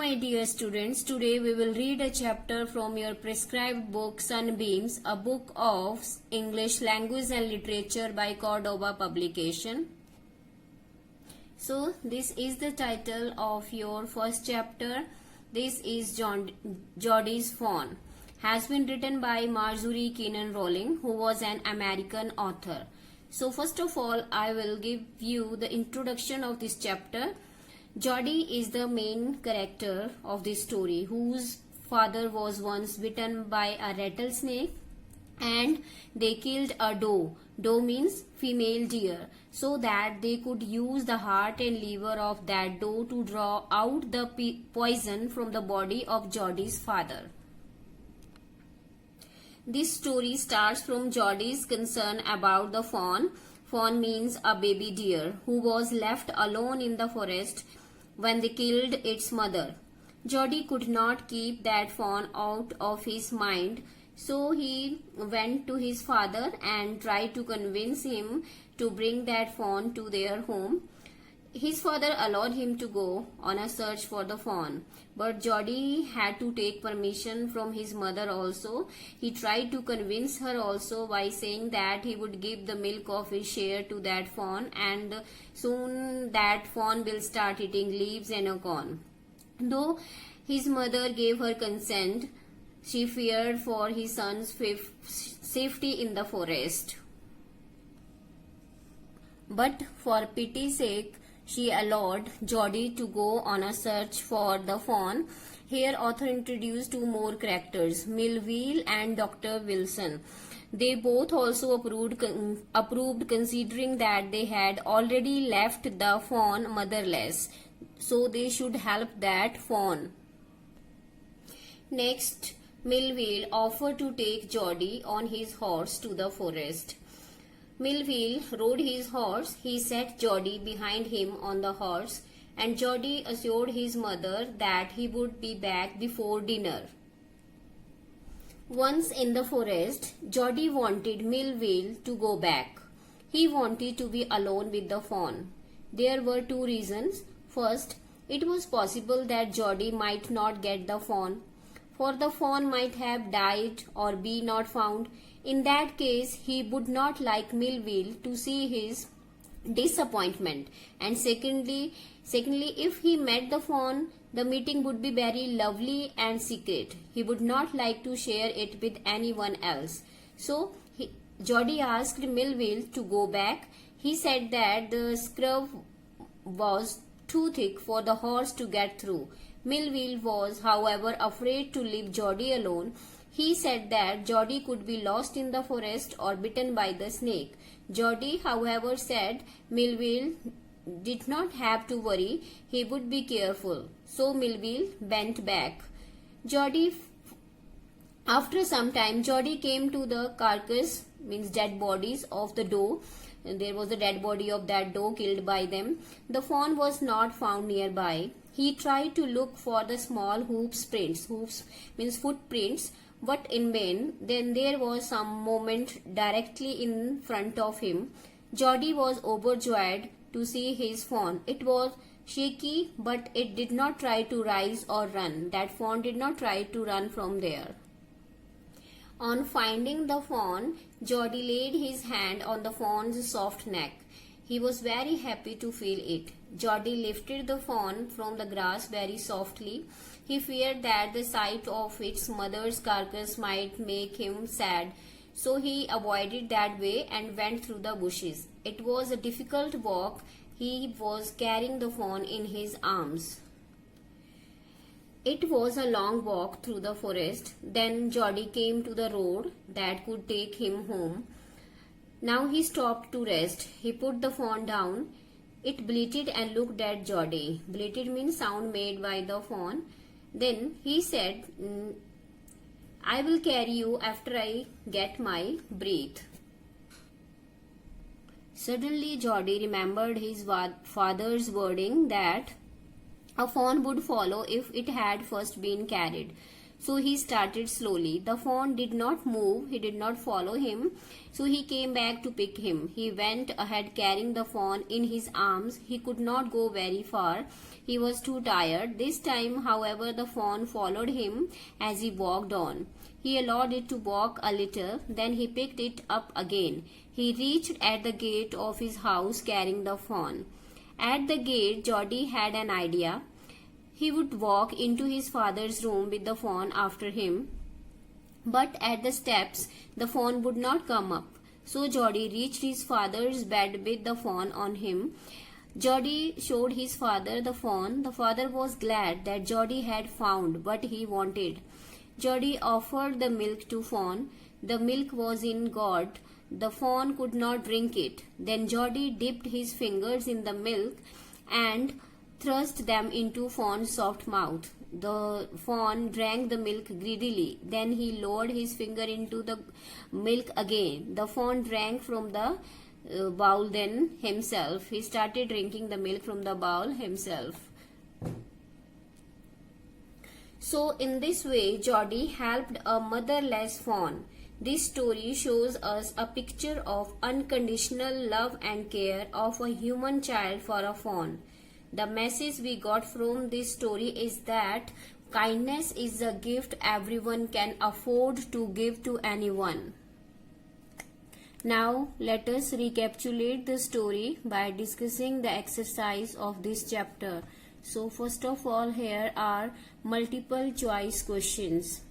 my dear students, today we will read a chapter from your prescribed book Sunbeams, a book of English language and literature by Cordoba publication. So this is the title of your first chapter. This is Geordie's Fawn. Has been written by Marjorie Keenan Rowling, who was an American author. So first of all, I will give you the introduction of this chapter. Geordie is the main character of this story, whose father was once bitten by a rattlesnake and they killed a doe. Doe means female deer, so that they could use the heart and liver of that doe to draw out the poison from the body of Geordie's father. This story starts from Geordie's concern about the fawn. Fawn means a baby deer who was left alone in the forest when they killed its mother. Geordie could not keep that fawn out of his mind, so he went to his father and tried to convince him to bring that fawn to their home. His father allowed him to go on a search for the fawn, but Geordie had to take permission from his mother also. He tried to convince her also by saying that he would give the milk of his share to that fawn, and soon that fawn will start eating leaves and acorn. Though his mother gave her consent, she feared for his son's safety in the forest. But for pity's sake, she allowed Geordie to go on a search for the fawn. Here author introduced two more characters, Melville and Dr. Wilson. They both also approved considering that they had already left the fawn motherless, so they should help that fawn. Next, Melville offered to take Geordie on his horse to the forest. Melville rode his horse. He set Geordie behind him on the horse, and Geordie assured his mother that he would be back before dinner. Once in the forest, Geordie wanted Melville to go back. He wanted to be alone with the fawn. There were two reasons. First, it was possible that Geordie might not get the fawn, for the fawn might have died or be not found. In that case, he would not like Melville to see his disappointment. And secondly, if he met the fawn, the meeting would be very lovely and secret. He would not like to share it with anyone else. So, Geordie asked Melville to go back. He said that the scrub was too thick for the horse to get through. Melville was, however, afraid to leave Geordie alone. He said that Geordie could be lost in the forest or bitten by the snake. Geordie, however, said Melville did not have to worry, he would be careful. So Melville went back. After some time, Geordie came to the carcass, means dead bodies of the doe. There was a dead body of that doe killed by them. The fawn was not found nearby. He tried to look for the small hoofprints. Hoofs means footprints, but in vain. Then there was some movement directly in front of him. Geordie was overjoyed to see his fawn. It was shaky, but it did not try to rise or run. That fawn did not try to run from there. On finding the fawn, Geordie laid his hand on the fawn's soft neck. He was very happy to feel it. Geordie lifted the fawn from the grass very softly. He feared that the sight of its mother's carcass might make him sad, so he avoided that way and went through the bushes. It was a difficult walk. He was carrying the fawn in his arms. It was a long walk through the forest. Then Geordie came to the road that could take him home. Now he stopped to rest. He put the fawn down. It bleated and looked at Geordie. Bleated means sound made by the fawn. Then he said, I will carry you after I get my breath. Suddenly Geordie remembered his father's wording that a fawn would follow if it had first been carried. So he started slowly. The fawn did not move, he did not follow him, so he came back to pick him. He went ahead carrying the fawn in his arms. He could not go very far. He was too tired. This time, however, the fawn followed him as he walked on. He allowed it to walk a little, then he picked it up again. He reached at the gate of his house carrying the fawn. At the gate, Geordie had an idea. He would walk into his father's room with the fawn after him, but at the steps the fawn would not come up. So Geordie reached his father's bed with the fawn on him. Geordie showed his father the fawn. The father was glad that Geordie had found what he wanted. Geordie offered the milk to fawn. The milk was in gourd. The fawn could not drink it. Then Geordie dipped his fingers in the milk and thrust them into fawn's soft mouth. The fawn drank the milk greedily. Then he lowered his finger into the milk again. The fawn drank from the bowl then himself. He started drinking the milk from the bowl himself. So in this way, Geordie helped a motherless fawn. This story shows us a picture of unconditional love and care of a human child for a fawn. The message we got from this story is that kindness is a gift everyone can afford to give to anyone. Now let us recapitulate the story by discussing the exercise of this chapter. So first of all, here are multiple choice questions.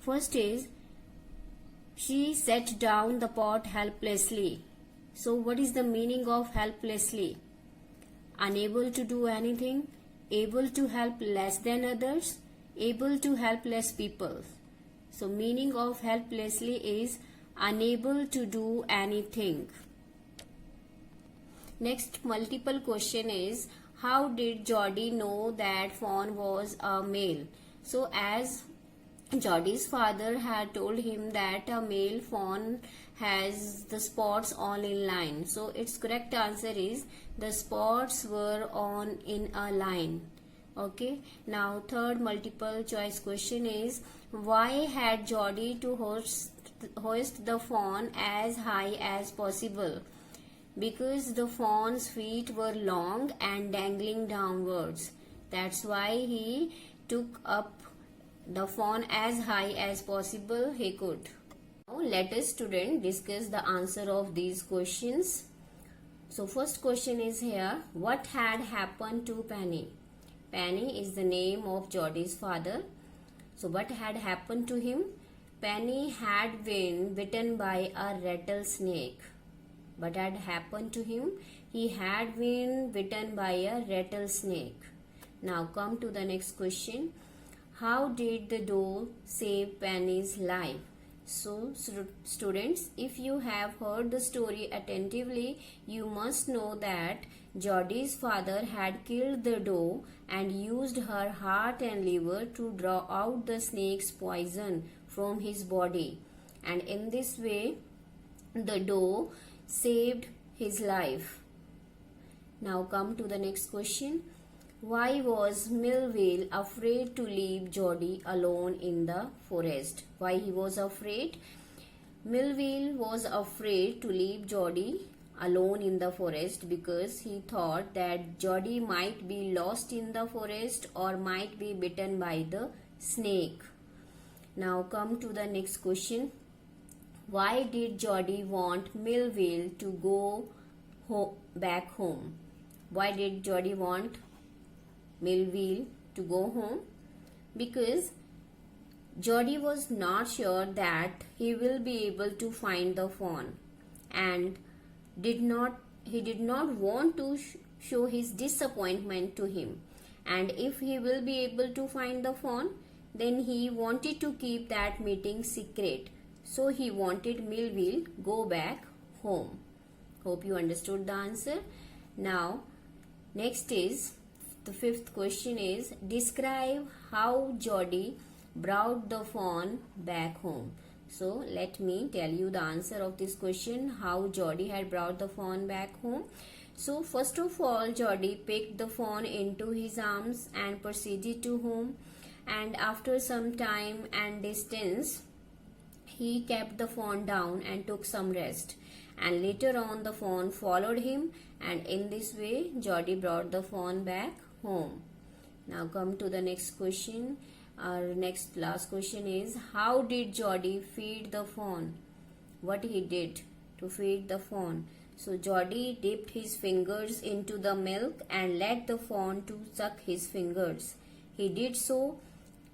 First is, she set down the pot helplessly. So what is the meaning of helplessly? Unable to do anything, able to help less than others, able to help less people. So meaning of helplessly is unable to do anything. Next multiple question is, how did Geordie know that fawn was a male? So as Geordie's father had told him that a male fawn has the spots all in line. So its correct answer is the spots were on in a line. Okay. Now third multiple choice question is, why had Geordie to hoist the fawn as high as possible? Because the fawn's feet were long and dangling downwards. That's why he took up the fawn as high as possible he could. Now let us student discuss the answer of these questions. So first question is here, what had happened to Penny? Penny is the name of Geordie's father. So what had happened to him? Penny had been bitten by a rattlesnake. What had happened to him? He had been bitten by a rattlesnake. Now come to the next question. How did the doe save Penny's life? So students, if you have heard the story attentively, you must know that Geordie's father had killed the doe and used her heart and liver to draw out the snake's poison from his body. And in this way, the doe saved his life. Now come to the next question. Why was Millvale afraid to leave Geordie alone in the forest? Why he was afraid? Millvale was afraid to leave Geordie alone in the forest because he thought that Geordie might be lost in the forest or might be bitten by the snake. Now come to the next question. Why did Geordie want Millvale to go back home? Why did Geordie want Millvale to go home? Because Geordie was not sure that he will be able to find the fawn and he did not want to show his disappointment to him. And if he will be able to find the fawn, then he wanted to keep that meeting secret. So he wanted Millvale go back home. Hope you understood the answer. Now next is the fifth question is, describe how Geordie brought the fawn back home. So let me tell you the answer of this question, how Geordie had brought the fawn back home. So first of all, Geordie picked the fawn into his arms and proceeded to home. and after some time and distance, he kept the fawn down and took some rest. And later on, the fawn followed him, and in this way, Geordie brought the fawn back home. Now, come to the next question. Our last question is, how did Geordie feed the fawn? What he did to feed the fawn? So, Geordie dipped his fingers into the milk and let the fawn to suck his fingers. He did so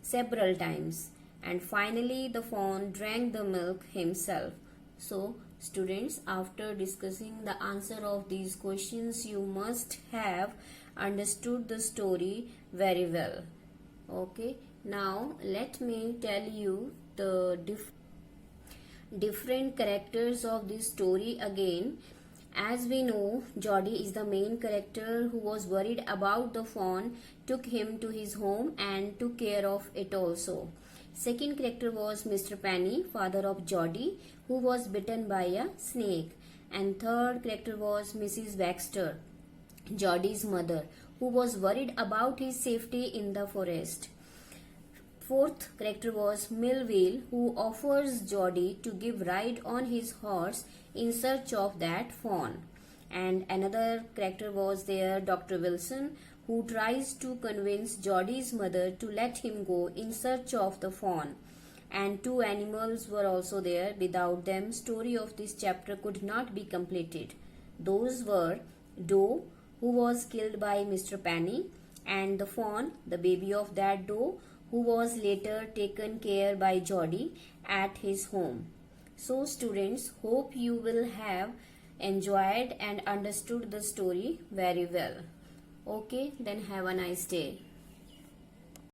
several times, and finally the fawn drank the milk himself. So, students, after discussing the answer of these questions, you must have understood the story very well. Okay, now let me tell you the different characters of this story again. As we know, Geordie is the main character who was worried about the fawn, took him to his home and took care of it also. Second character was Mr. Penny, father of Geordie, who was bitten by a snake. And third character was Mrs. Baxter, Geordie's mother, who was worried about his safety in the forest. Fourth character was Millvale, who offers Geordie to give ride on his horse in search of that fawn. And another character was there, Dr. Wilson, who tries to convince Geordie's mother to let him go in search of the fawn. And two animals were also there. Without them, story of this chapter could not be completed. Those were doe, who was killed by Mr. Penny, and the fawn, the baby of that doe, who was later taken care by Geordie at his home. So students, hope you will have enjoyed and understood the story very well. Okay, then have a nice day.